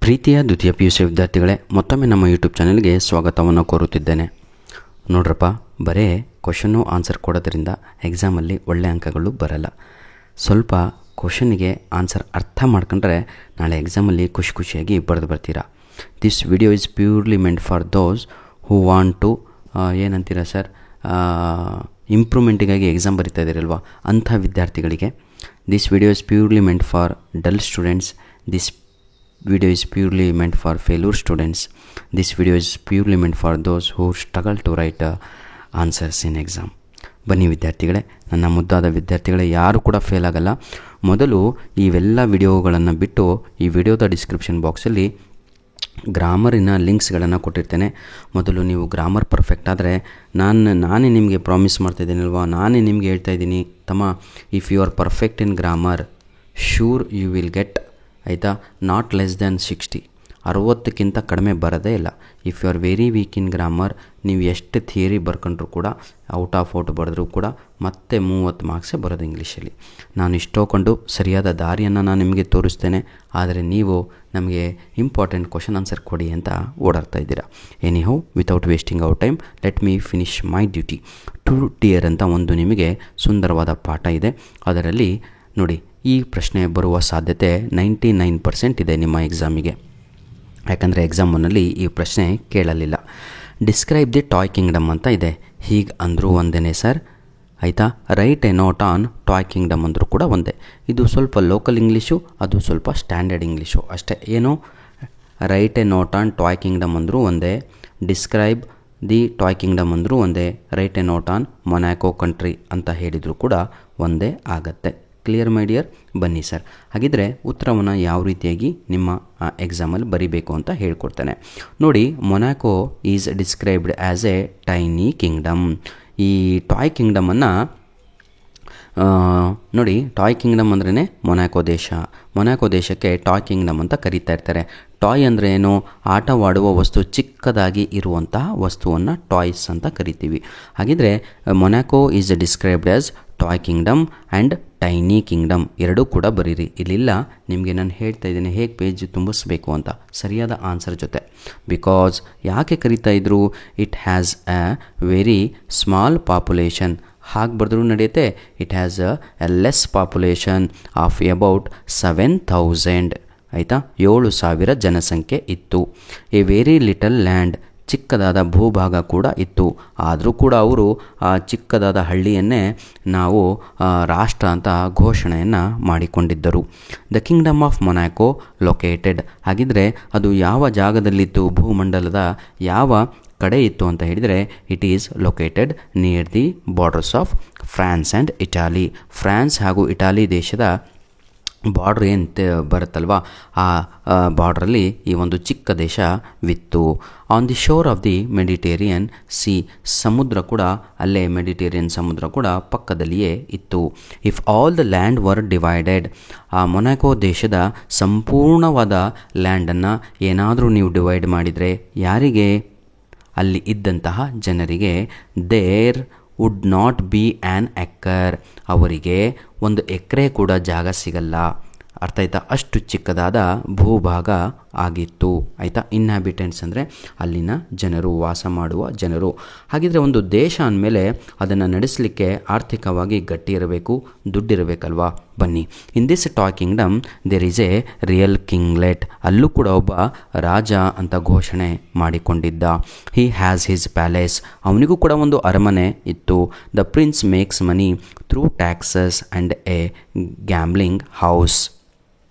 ಪ್ರೀತಿಯ ದ್ವಿತೀಯ PUC ವಿದ್ಯಾರ್ಥಿಗಳೇ, ಮತ್ತೊಮ್ಮೆ ನಮ್ಮ ಯೂಟ್ಯೂಬ್ ಚಾನಲ್ಗೆ ಸ್ವಾಗತವನ್ನು ಕೋರುತ್ತಿದ್ದೇನೆ. ನೋಡ್ರಪ್ಪ, ಬರೇ ಕ್ವಶನ್ನು ಆನ್ಸರ್ ಕೊಡೋದ್ರಿಂದ ಎಕ್ಸಾಮಲ್ಲಿ ಒಳ್ಳೆ ಅಂಕಗಳು ಬರಲ್ಲ. ಸ್ವಲ್ಪ ಕ್ವಶನ್ನಿಗೆ ಆನ್ಸರ್ ಅರ್ಥ ಮಾಡ್ಕೊಂಡ್ರೆ ನಾಳೆ ಎಕ್ಸಾಮಲ್ಲಿ ಖುಷಿಯಾಗಿ ಬರೆದು ಬರ್ತೀರಾ. This video is purely meant for those who want to ಏನಂತೀರ ಸರ್, ಇಂಪ್ರೂವ್ಮೆಂಟಿಗಾಗಿ ಎಕ್ಸಾಮ್ ಬರಿತಾ ಇದ್ದೀರಲ್ವ, ಅಂಥ ವಿದ್ಯಾರ್ಥಿಗಳಿಗೆ. This video is purely meant for dull students. This video is purely meant for failure students. This video is purely meant for those who struggle to write answers in exam. ಬನ್ನಿ ವಿದ್ಯಾರ್ಥಿಗಳೇ, ನನ್ನ ಮುದ್ದಾದ ವಿದ್ಯಾರ್ಥಿಗಳೇ, ಯಾರು ಕೂಡ ಫೇಲ್ ಆಗಲ್ಲ. ಮೊದಲು ಇವೆಲ್ಲ ವಿಡಿಯೋಗಳನ್ನು ಬಿಟ್ಟು ಈ ವಿಡಿಯೋದ ಡಿಸ್ಕ್ರಿಪ್ಷನ್ ಬಾಕ್ಸಲ್ಲಿ ಗ್ರಾಮರಿನ ಲಿಂಕ್ಸ್ಗಳನ್ನು ಕೊಟ್ಟಿರ್ತೇನೆ. ಮೊದಲು ನೀವು ಗ್ರಾಮರ್ ಪರ್ಫೆಕ್ಟ್ ಆದರೆ ನಾನೇ ನಿಮಗೆ ಪ್ರಾಮಿಸ್ ಮಾಡ್ತಾಯಿದ್ದೀನಲ್ವ, ನಾನೇ ನಿಮಗೆ ಹೇಳ್ತಾ ಇದ್ದೀನಿ ತಮ್ಮ, if you are perfect in grammar sure you will get, ಆಯಿತಾ, ನಾಟ್ ಲೆಸ್ ದ್ಯಾನ್ 60, 60ಕ್ಕಿಂತ ಕಡಿಮೆ ಬರೋದೇ ಇಲ್ಲ. If you are very weak in grammar, ನೀವು ಎಷ್ಟು ಥಿಯರಿ ಬರ್ಕೊಂಡ್ರೂ ಕೂಡ, ಔಟ್ ಆಫ್ ಔಟ್ ಬರೆದ್ರೂ ಕೂಡ ಮತ್ತೆ 30 ಮಾರ್ಕ್ಸೇ ಬರೋದು ಇಂಗ್ಲೀಷಲ್ಲಿ. ನಾನು ಇಷ್ಟೊಂದು ಸರಿಯಾದ ದಾರಿಯನ್ನು ನಾನು ನಿಮಗೆ ತೋರಿಸ್ತೇನೆ, ಆದರೆ ನೀವು ನಮಗೆ ಇಂಪಾರ್ಟೆಂಟ್ ಕ್ವಶನ್ ಆನ್ಸರ್ ಕೊಡಿ ಅಂತ ಓಡಾಡ್ತಾ ಇದ್ದೀರಾ. Anyhow, without wasting our time, let me finish my duty. 2 tier ಅಂತ ಒಂದು ನಿಮಗೆ ಸುಂದರವಾದ ಪಾಠ ಇದೆ. ಅದರಲ್ಲಿ ನೋಡಿ, ಈ ಪ್ರಶ್ನೆ ಬರುವ ಸಾಧ್ಯತೆ 99% ಇದೆ ನಿಮ್ಮ ಎಕ್ಸಾಮಿಗೆ. ಯಾಕಂದರೆ ಎಕ್ಸಾಮ್ 1ನಲ್ಲಿ ಈ ಪ್ರಶ್ನೆ ಕೇಳಲಿಲ್ಲ. ಡಿಸ್ಕ್ರೈಬ್ ದಿ ಟಾಯ್ ಕಿಂಗ್ಡಮ್ ಅಂತ ಇದೆ. ಹೀಗೆ ಅಂದರೂ ಒಂದೇ ಸರ್, ಆಯಿತಾ. Right A note on toy Kingdom ಅಂದರೂ ಕೂಡ ಒಂದೇ. ಇದು ಸ್ವಲ್ಪ ಲೋಕಲ್ ಇಂಗ್ಲೀಷು, ಅದು ಸ್ವಲ್ಪ ಸ್ಟ್ಯಾಂಡರ್ಡ್ ಇಂಗ್ಲೀಷು ಅಷ್ಟೇ. ಏನು, right A note on toy Kingdom ಅಂದರೂ ಒಂದೇ, ಡಿಸ್ಕ್ರೈಬ್ ದಿ ಟಾಯ್ ಕಿಂಗ್ಡಮ್ ಅಂದರೂ ಒಂದೇ, right A note on Monaco country ಅಂತ ಹೇಳಿದರೂ ಕೂಡ ಒಂದೇ ಆಗತ್ತೆ. Clear my dear? ಬನ್ನಿ ಸರ್, ಹಾಗಿದ್ರೆ ಉತ್ತರವನ್ನು ಯಾವ ರೀತಿಯಾಗಿ ನಿಮ್ಮ ಎಕ್ಸಾಮಲ್ಲಿ ಬರೀಬೇಕು ಅಂತ ಹೇಳ್ಕೊಡ್ತೇನೆ. ನೋಡಿ, Monaco is described as A tiny Kingdom. ಈ ಟಾಯ್ ಕಿಂಗ್ಡಮನ್ನು ನೋಡಿ, ಟಾಯ್ ಕಿಂಗ್ಡಮ್ ಅಂದ್ರೇ ಮೊನಾಕೋ ದೇಶ. ಮೊನಾಕೋ ದೇಶಕ್ಕೆ ಟಾಯ್ ಕಿಂಗ್ಡಮ್ ಅಂತ ಕರೀತಾ ಇರ್ತಾರೆ. ಟಾಯ್ ಅಂದರೆ ಏನು? ಆಟವಾಡುವ ವಸ್ತು, ಚಿಕ್ಕದಾಗಿ ಇರುವಂತಹ ವಸ್ತುವನ್ನು ಟಾಯ್ಸ್ ಅಂತ ಕರಿತೀವಿ. ಹಾಗಿದ್ರೆ Monaco is described as toy Kingdom and tiny Kingdom ಎರಡೂ ಕೂಡ ಬರೀರಿ. ಇಲ್ಲಿಲ್ಲ, ನಿಮಗೆ ನಾನು ಹೇಳ್ತಾ ಇದ್ದೀನಿ ಹೇಗೆ ಪೇಜ್ ತುಂಬಿಸ್ಬೇಕು ಅಂತ ಸರಿಯಾದ ಆನ್ಸರ್ ಜೊತೆ. ಬಿಕಾಸ್ ಯಾಕೆ ಕರೀತಾ ಇದ್ರು? It has A very small population. ಹಾಗೆ ಬರೆದ್ರೂ ನಡೆಯುತ್ತೆ. It has A less population of about 7,000, ಆಯಿತಾ, 7,000 ಜನಸಂಖ್ಯೆ ಇತ್ತು. ಎ ವೆರಿ ಲಿಟಲ್ ಲ್ಯಾಂಡ್, ಚಿಕ್ಕದಾದ ಭೂಭಾಗ ಕೂಡ ಇತ್ತು. ಆದರೂ ಕೂಡ ಅವರು ಆ ಚಿಕ್ಕದಾದ ಹಳ್ಳಿಯನ್ನೇ ನಾವು ರಾಷ್ಟ್ರ ಅಂತ ಘೋಷಣೆಯನ್ನು ಮಾಡಿಕೊಂಡಿದ್ದರು. The Kingdom of Monaco located. ಹಾಗಿದ್ರೆ ಅದು ಯಾವ ಜಾಗದಲ್ಲಿತ್ತು? ಭೂಮಂಡಲದ ಯಾವ ಕಡೆ ಇತ್ತು ಅಂತ ಹೇಳಿದರೆ, it is located near the borders of France and Italy. France ಹಾಗೂ ಇಟಾಲಿ ದೇಶದ ಬಾರ್ಡ್ರ್ ಏನು ಬರುತ್ತಲ್ವ, ಆ ಬಾರ್ಡ್ರಲ್ಲಿ ಈ ಒಂದು ಚಿಕ್ಕ ದೇಶವಿತ್ತು. On the shore of the Mediterranean sea, ಸಮುದ್ರ ಕೂಡ ಅಲ್ಲೇ, ಮೆಡಿಟೇರಿಯನ್ ಸಮುದ್ರ ಕೂಡ ಪಕ್ಕದಲ್ಲಿಯೇ ಇತ್ತು. If all the land were divided, ಆ ಮೊನಾಕೋ ದೇಶದ ಸಂಪೂರ್ಣವಾದ ಲ್ಯಾಂಡನ್ನು ಏನಾದರೂ ನೀವು ಡಿವೈಡ್ ಮಾಡಿದರೆ ಯಾರಿಗೆ? ಅಲ್ಲಿ ಇದ್ದಂತಹ ಜನರಿಗೆ. There would not be an acre, ಅವರಿಗೆ 1 ಎಕರೆ ಕೂಡ ಜಾಗ ಸಿಗಲ್ಲ. ಅರ್ಥ ಆಯ್ತಾ? ಅಷ್ಟು ಚಿಕ್ಕದಾದ ಭೂಭಾಗ ಆಗಿತ್ತು, ಆಯಿತಾ. ಇನ್ಹ್ಯಾಬಿಟೆಂಟ್ಸ್ ಅಂದರೆ ಅಲ್ಲಿನ ಜನರು, ವಾಸ ಮಾಡುವ ಜನರು. ಹಾಗಿದ್ರೆ ಒಂದು ದೇಶ ಅಂದಮೇಲೆ ಅದನ್ನು ನಡೆಸಲಿಕ್ಕೆ ಆರ್ಥಿಕವಾಗಿ ಗಟ್ಟಿ ಇರಬೇಕು, ದುಡ್ಡಿರಬೇಕಲ್ವಾ. ಬನ್ನಿ, in this toy kingdom there is a real kinglet. ಅಲ್ಲೂ ಕೂಡ ಒಬ್ಬ ರಾಜ ಅಂತ ಘೋಷಣೆ ಮಾಡಿಕೊಂಡಿದ್ದ. ಹಿ ಹ್ಯಾಸ್ ಹಿಸ್ ಪ್ಯಾಲೇಸ್, ಅವನಿಗೂ ಕೂಡ ಒಂದು ಅರಮನೆ ಇತ್ತು. The prince makes money through taxes and a gambling house.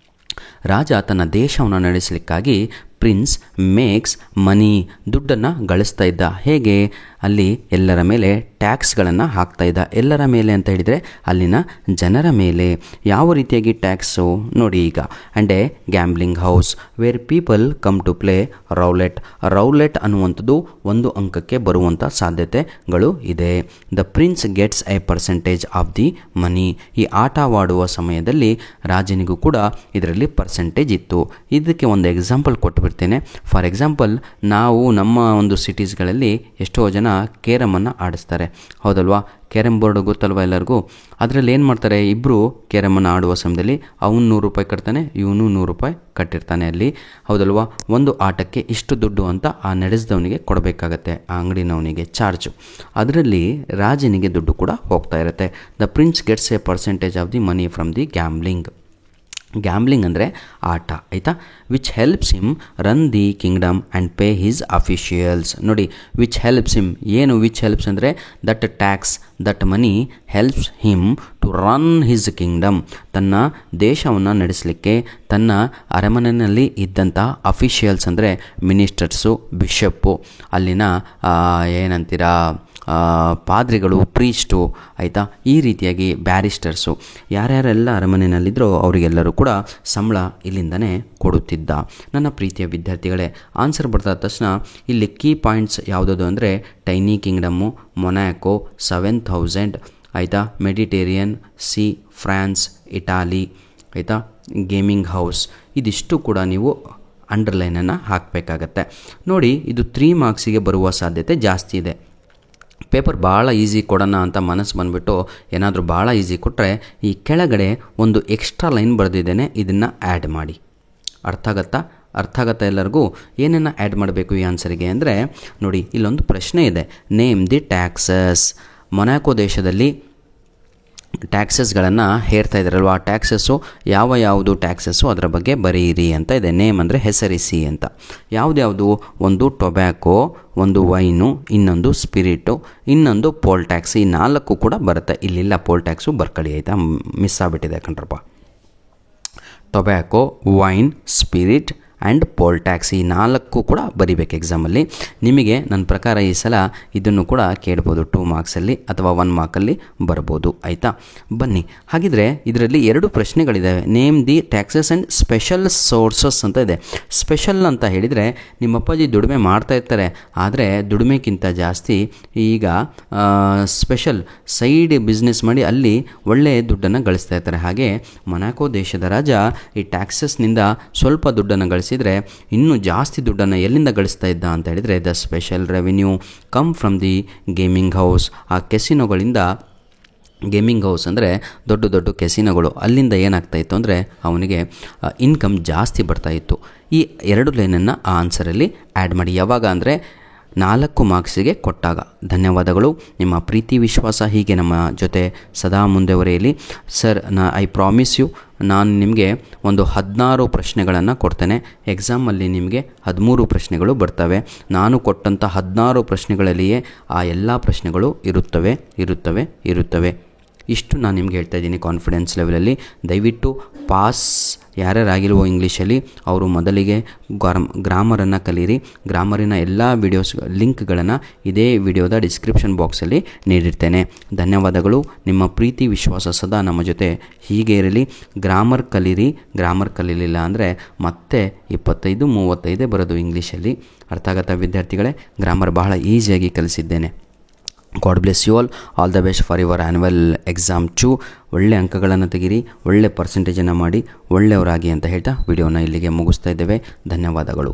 ರಾಜ ತನ್ನ ದೇಶವನ್ನು ನಡೆಸಲಿಕ್ಕಾಗಿ ಪ್ರಿನ್ಸ್ ಮೇಕ್ಸ್ ಮನಿ, ದುಡ್ಡನ್ನು ಗಳಿಸ್ತಾ ಇದ್ದ. ಹೇಗೆ? ಅಲ್ಲಿ ಎಲ್ಲರ ಮೇಲೆ ಟ್ಯಾಕ್ಸ್ಗಳನ್ನು ಹಾಕ್ತಾ ಇದ್ದ. ಎಲ್ಲರ ಮೇಲೆ ಅಂತ ಹೇಳಿದರೆ ಅಲ್ಲಿನ ಜನರ ಮೇಲೆ. ಯಾವ ರೀತಿಯಾಗಿ ಟ್ಯಾಕ್ಸು ನೋಡಿ ಈಗ. And a gambling house where people come to play roulette. Roulette ಅನ್ನುವಂಥದ್ದು 1 ಅಂಕಕ್ಕೆ ಬರುವಂಥ ಸಾಧ್ಯತೆಗಳು ಇದೆ. The prince gets a percentage of the money. ಈ ಆಟವಾಡುವ ಸಮಯದಲ್ಲಿ ರಾಜನಿಗೂ ಕೂಡ ಇದರಲ್ಲಿ ಪರ್ಸೆಂಟೇಜ್ ಇತ್ತು. ಇದಕ್ಕೆ ಒಂದು ಎಕ್ಸಾಂಪಲ್ ಕೊಟ್ಟುಬಿಡ್ತೇನೆ. ಫಾರ್ ಎಕ್ಸಾಂಪಲ್, ನಾವು ನಮ್ಮ ಒಂದು ಸಿಟೀಸ್ಗಳಲ್ಲಿ ಎಷ್ಟೋ ಜನ ಕೇರಮನ್ನು ಆಡಿಸ್ತಾರೆ. ಹೌದಲ್ವಾ? ಕ್ಯಾರಮ್ ಬೋರ್ಡ್ ಗೊತ್ತಲ್ವ ಎಲ್ಲರಿಗೂ? ಅದರಲ್ಲಿ ಏನು ಮಾಡ್ತಾರೆ, ಇಬ್ಬರು ಕ್ಯಾರಮನ್ನು ಆಡುವ ಸಮಯದಲ್ಲಿ ಅವನು 100 ರೂಪಾಯಿ ಕಟ್ತಾನೆ, ಇವನು 100 ರೂಪಾಯಿ ಕಟ್ಟಿರ್ತಾನೆ ಅಲ್ಲಿ. ಹೌದಲ್ವಾ? ಒಂದು ಆಟಕ್ಕೆ ಇಷ್ಟು ದುಡ್ಡು ಅಂತ ಆ ನಡೆಸಿದವನಿಗೆ ಕೊಡಬೇಕಾಗತ್ತೆ, ಆ ಅಂಗಡಿನವನಿಗೆ ಚಾರ್ಜು. ಅದರಲ್ಲಿ ರಾಜನಿಗೆ ದುಡ್ಡು ಕೂಡ ಹೋಗ್ತಾ ಇರುತ್ತೆ. The prince gets a percentage of the money from the gambling. Gambling ಅಂದರೆ ಆಟ, ಆಯಿತಾ? Which helps him run the kingdom and pay his officials. ನೋಡಿ, ವಿಚ್ ಹೆಲ್ಪ್ಸ್ ಹಿಮ್, ಏನು ವಿಚ್ ಹೆಲ್ಪ್ಸ್ ಅಂದರೆ that tax, that money helps him to run his kingdom. ತನ್ನ ದೇಶವನ್ನು ನಡೆಸಲಿಕ್ಕೆ ತನ್ನ ಅರಮನೆಯಲ್ಲಿ ಇದ್ದಂಥ ಅಫಿಷಿಯಲ್ಸ್ ಅಂದರೆ ಮಿನಿಸ್ಟರ್ಸು, ಬಿಷಪ್ಪು, ಅಲ್ಲಿನ ಏನಂತೀರಾ ಪಾದ್ರಿಗಳು, ಪ್ರೀಸ್ಟು, ಆಯಿತಾ? ಈ ರೀತಿಯಾಗಿ ಬ್ಯಾರಿಸ್ಟರ್ಸು, ಯಾರ್ಯಾರೆಲ್ಲ ಅರಮನೆಯಲ್ಲಿದ್ದರೋ ಅವರಿಗೆಲ್ಲರೂ ಕೂಡ ಸಂಬಳ ಇಲ್ಲಿಂದನೇ ಕೊಡುತ್ತಿದ್ದ. ನನ್ನ ಪ್ರೀತಿಯ ವಿದ್ಯಾರ್ಥಿಗಳೇ, ಆನ್ಸರ್ ಬರ್ತಾದ ತಕ್ಷಣ ಇಲ್ಲಿ ಕೀ ಪಾಯಿಂಟ್ಸ್ ಯಾವುದದು ಅಂದರೆ ಟೈನಿ ಕಿಂಗ್ಡಮ್ಮು, ಮೊನಾಕೋ, 7000, ಆಯಿತಾ? ಮೆಡಿಟೇರಿಯನ್ ಸಿ, ಫ್ರಾನ್ಸ್, ಇಟಾಲಿ, ಆಯಿತಾ? Gaming house. ಇದಿಷ್ಟು ಕೂಡ ನೀವು ಅಂಡರ್ಲೈನನ್ನು ಹಾಕಬೇಕಾಗತ್ತೆ. ನೋಡಿ, ಇದು 3 ಮಾರ್ಕ್ಸಿಗೆ ಬರುವ ಸಾಧ್ಯತೆ ಜಾಸ್ತಿ ಇದೆ. ಪೇಪರ್ ಭಾಳ ಈಸಿ ಕೊಡೋಣ ಅಂತ ಮನಸ್ಸು ಬಂದುಬಿಟ್ಟು ಏನಾದರೂ ಭಾಳ ಈಸಿ ಕೊಟ್ಟರೆ ಈ ಕೆಳಗಡೆ ಒಂದು ಎಕ್ಸ್ಟ್ರಾ ಲೈನ್ ಬರೆದಿದ್ದೇನೆ, ಇದನ್ನು ಆ್ಯಡ್ ಮಾಡಿ. ಅರ್ಥ ಆಗತ್ತಾ ಎಲ್ಲರಿಗೂ? ಏನನ್ನು ಆ್ಯಡ್ ಮಾಡಬೇಕು ಈ ಆನ್ಸರಿಗೆ ಅಂದರೆ, ನೋಡಿ ಇಲ್ಲೊಂದು ಪ್ರಶ್ನೆ ಇದೆ, ನೇಮ್ ದಿ ಟ್ಯಾಕ್ಸಸ್. ಮೊನಾಕೋ ದೇಶದಲ್ಲಿ ಟ್ಯಾಕ್ಸಸ್ಗಳನ್ನು ಹೇರ್ತಾ ಇದ್ದಾರಲ್ವ, ಆ ಟ್ಯಾಕ್ಸಸ್ಸು ಯಾವುದು ಟ್ಯಾಕ್ಸಸ್ಸು ಅದರ ಬಗ್ಗೆ ಬರೆಯಿರಿ ಅಂತ ಇದೆ. ನೇಮ್ ಅಂದರೆ ಹೆಸರಿಸಿ ಅಂತ. ಯಾವುದ್ಯಾವುದು? ಒಂದು ಟೊಬ್ಯಾಕೋ, ಒಂದು ವೈನು, ಇನ್ನೊಂದು ಸ್ಪಿರಿಟು, ಇನ್ನೊಂದು ಪೋಲ್ ಟ್ಯಾಕ್ಸ್. ಈ 4 ಕೂಡ ಬರುತ್ತೆ. ಇಲ್ಲಿಲ್ಲ ಪೋಲ್ ಟ್ಯಾಕ್ಸು, ಬರ್ಕಳಿ, ಆಯಿತಾ? ಮಿಸ್ ಆಗಿಬಿಟ್ಟಿದೆ ಕಣ್ರಪ್ಪ. Tobacco, wine, spirit and poll tax, ಈ 4 ಕೂಡ ಬರಿಬೇಕು ಎಕ್ಸಾಮಲ್ಲಿ. ನಿಮಗೆ ನನ್ನ ಪ್ರಕಾರ ಈ ಸಲ ಇದನ್ನು ಕೂಡ ಕೇಳ್ಬೋದು, 2 ಮಾರ್ಕ್ಸಲ್ಲಿ ಅಥವಾ 1 ಮಾರ್ಕಲ್ಲಿ ಬರ್ಬೋದು, ಆಯಿತಾ? ಬನ್ನಿ, ಹಾಗಿದ್ರೆ ಇದರಲ್ಲಿ 2 ಪ್ರಶ್ನೆಗಳಿದ್ದಾವೆ. Name the taxes and special sources ಅಂತ ಇದೆ. ಸ್ಪೆಷಲ್ ಅಂತ ಹೇಳಿದರೆ ನಿಮ್ಮ ಅಪ್ಪಾಜಿ ದುಡಿಮೆ ಮಾಡ್ತಾ ಇರ್ತಾರೆ, ಆದರೆ ದುಡಿಮೆಗಿಂತ ಜಾಸ್ತಿ ಈಗ ಸ್ಪೆಷಲ್ ಸೈಡ್ ಬಿಸ್ನೆಸ್ ಮಾಡಿ ಅಲ್ಲಿ ಒಳ್ಳೆಯ ದುಡ್ಡನ್ನು ಗಳಿಸ್ತಾ ಇರ್ತಾರೆ. ಹಾಗೆ ಮೊನಾಕೋ ದೇಶದ ರಾಜ ಈ ಟ್ಯಾಕ್ಸಸ್ನಿಂದ ಸ್ವಲ್ಪ ದುಡ್ಡನ್ನು ಗಳಿಸಿದರೆ ಇನ್ನೂ ಜಾಸ್ತಿ ದುಡ್ಡನ್ನು ಎಲ್ಲಿಂದ ಗಳಿಸ್ತಾ ಇದ್ದ ಅಂತ ಹೇಳಿದರೆ the special revenue come from the gaming house. ಆ ಕೆಸಿನೋಗಳಿಂದ, ಗೇಮಿಂಗ್ ಹೌಸ್ ಅಂದರೆ ದೊಡ್ಡ ದೊಡ್ಡ ಕೆಸಿನೋಗಳು, ಅಲ್ಲಿಂದ ಏನಾಗ್ತಾಯಿತ್ತು ಅಂದರೆ ಅವನಿಗೆ ಇನ್ಕಮ್ ಜಾಸ್ತಿ ಬರ್ತಾಯಿತ್ತು. ಈ 2 ಲೈನನ್ನು ಆ ಆನ್ಸರಲ್ಲಿ ಆ್ಯಡ್ ಮಾಡಿ. ಯಾವಾಗ ಅಂದರೆ 4 ಮಾರ್ಕ್ಸಿಗೆ ಕೊಟ್ಟಾಗ. ಧನ್ಯವಾದಗಳು. ನಿಮ್ಮ ಪ್ರೀತಿ ವಿಶ್ವಾಸ ಹೀಗೆ ನಮ್ಮ ಜೊತೆ ಸದಾ ಮುಂದೆವರೆಯಲಿ. ಸರ್, ಐ ಪ್ರಾಮಿಸ್ ಯು, ನಾನು ನಿಮಗೆ ಒಂದು 16 ಪ್ರಶ್ನೆಗಳನ್ನು ಕೊಡ್ತೇನೆ. ಎಕ್ಸಾಮಲ್ಲಿ ನಿಮಗೆ 13 ಪ್ರಶ್ನೆಗಳು ಬರ್ತವೆ. ನಾನು ಕೊಟ್ಟಂಥ 16 ಪ್ರಶ್ನೆಗಳಲ್ಲಿಯೇ ಆ ಎಲ್ಲ ಪ್ರಶ್ನೆಗಳು ಇರುತ್ತವೆ. ಇಷ್ಟು ನಾನು ನಿಮ್ಗೆ ಹೇಳ್ತಾ ಇದ್ದೀನಿ ಕಾನ್ಫಿಡೆನ್ಸ್ ಲೆವೆಲಲ್ಲಿ. ದಯವಿಟ್ಟು ಪಾಸ್ ಯಾರ್ಯಾರಾಗಿಲ್ವೋ ಇಂಗ್ಲೀಷಲ್ಲಿ ಅವರು ಮೊದಲಿಗೆ ಗ್ರಾಮರನ್ನು ಕಲೀರಿ. ಗ್ರಾಮರಿನ ಎಲ್ಲ ವಿಡಿಯೋಸ್ ಲಿಂಕ್ಗಳನ್ನು ಇದೇ ವಿಡಿಯೋದ ಡಿಸ್ಕ್ರಿಪ್ಷನ್ ಬಾಕ್ಸಲ್ಲಿ ನೀಡಿರ್ತೇನೆ. ಧನ್ಯವಾದಗಳು. ನಿಮ್ಮ ಪ್ರೀತಿ ವಿಶ್ವಾಸ ಸದಾ ನಮ್ಮ ಜೊತೆ ಹೀಗೆ ಇರಲಿ. ಗ್ರಾಮರ್ ಕಲೀರಿ. ಗ್ರಾಮರ್ ಕಲೀಲಿಲ್ಲ ಅಂದರೆ ಮತ್ತೆ 25-35 ಬರೋದು ಇಂಗ್ಲೀಷಲ್ಲಿ. ಅರ್ಥ ಆಗತ್ತಾ ವಿದ್ಯಾರ್ಥಿಗಳೇ? ಗ್ರಾಮರ್ ಬಹಳ ಈಸಿಯಾಗಿ ಕಲಿಸಿದ್ದೇನೆ. God bless you all the best for your annual exam 2. ಒಳ್ಳೆ ಅಂಕಗಳನ್ನು ತೆಗೀರಿ, ಒಳ್ಳೆ ಪರ್ಸೆಂಟೇಜನ್ನು ಮಾಡಿ, ಒಳ್ಳೆಯವರಾಗಿ ಅಂತ ಹೇಳ್ತಾ ವಿಡಿಯೋನ ಇಲ್ಲಿಗೆ ಮುಗಿಸ್ತಾ ಇದ್ದೇವೆ. ಧನ್ಯವಾದಗಳು.